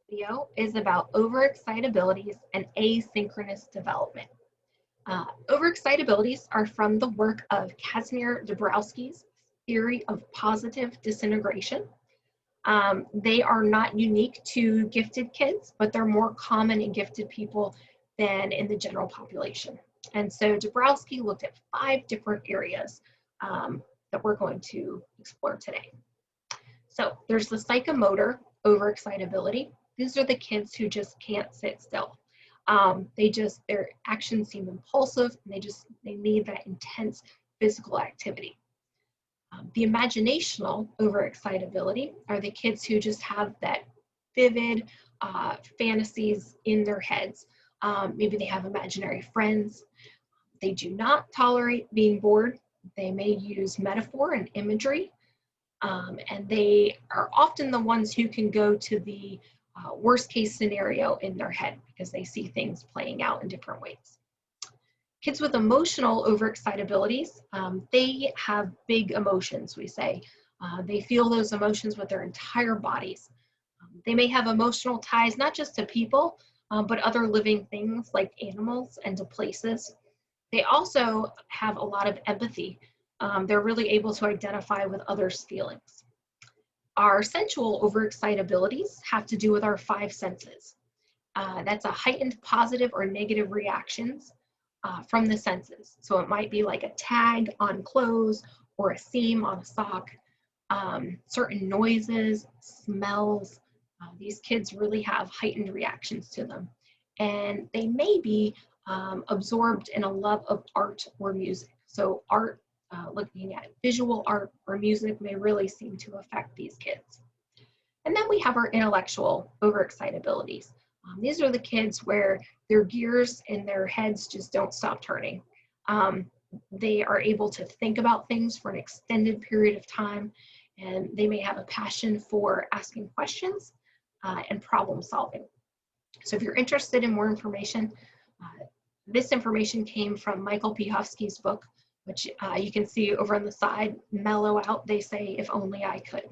Video is about overexcitabilities and asynchronous development. Overexcitabilities are from the work of Casimir Dabrowski's theory of positive disintegration. They are not unique to gifted kids, but they're more common in gifted people than in the general population. And so Dabrowski looked at 5 different areas that we're going to explore today. So there's the psychomotor overexcitability. These are the kids who just can't sit still. Their actions seem impulsive, and they need that intense physical activity. The imaginational overexcitability are the kids who just have that vivid fantasies in their heads. Maybe they have imaginary friends. They do not tolerate being bored. They may use metaphor and imagery. And they are often the ones who can go to the worst case scenario in their head because they see things playing out in different ways. Kids with emotional overexcitabilities, they have big emotions, we say. They feel those emotions with their entire bodies. They may have emotional ties not just to people, but other living things like animals and to places. They also have a lot of empathy. They're really able to identify with others' feelings. Our sensual overexcitabilities have to do with our 5 senses. That's a heightened positive or negative reactions from the senses. So it might be like a tag on clothes or a seam on a sock, certain noises, smells. These kids really have heightened reactions to them. And they may be absorbed in a love of art or music. So art, looking at visual art or music may really seem to affect these kids. And then we have our intellectual overexcitabilities. These are the kids where their gears in their heads just don't stop turning. They are able to think about things for an extended period of time, and they may have a passion for asking questions and problem solving. So if you're interested in more information, this information came from Michael P. Hufsky's book, which you can see over on the side, Mellow Out, They Say, If Only I Could.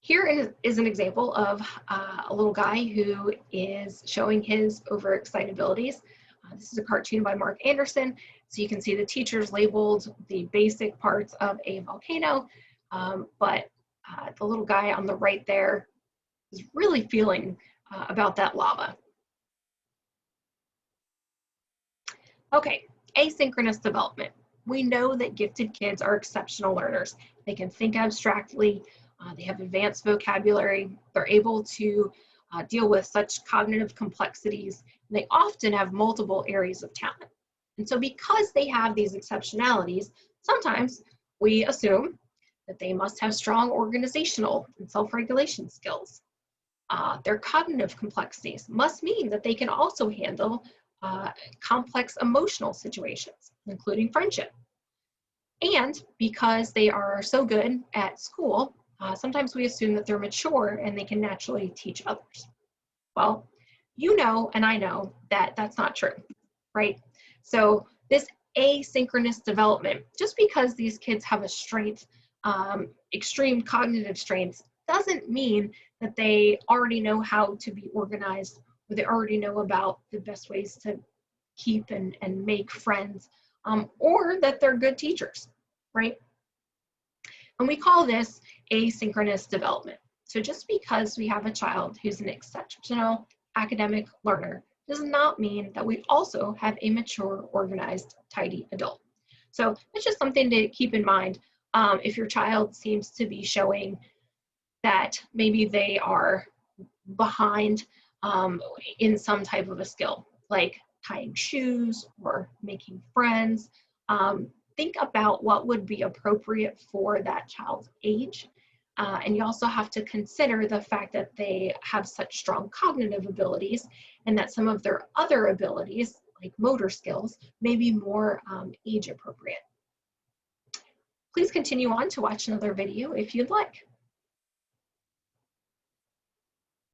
Here is an example of a little guy who is showing his overexcitabilities. This is a cartoon by Mark Anderson. So you can see the teachers labeled the basic parts of a volcano, but the little guy on the right there is really feeling about that lava. Okay, asynchronous development. We know that gifted kids are exceptional learners. They can think abstractly, they have advanced vocabulary, they're able to deal with such cognitive complexities, and they often have multiple areas of talent. And so because they have these exceptionalities, sometimes we assume that they must have strong organizational and self-regulation skills. Their cognitive complexities must mean that they can also handle complex emotional situations, including friendship. And because they are so good at school, sometimes we assume that they're mature and they can naturally teach others. Well, you know, and I know that that's not true, right? So this asynchronous development, just because these kids have a strength, extreme cognitive strengths, doesn't mean that they already know how to be organized, or they already know about the best ways to keep and make friends, or that they're good teachers, right? And we call this asynchronous development. So just because we have a child who's an exceptional academic learner does not mean that we also have a mature, organized, tidy adult. So it's just something to keep in mind if your child seems to be showing that maybe they are behind in some type of a skill, like tying shoes or making friends. Think about what would be appropriate for that child's age. And you also have to consider the fact that they have such strong cognitive abilities and that some of their other abilities, like motor skills, may be more age appropriate. Please continue on to watch another video if you'd like.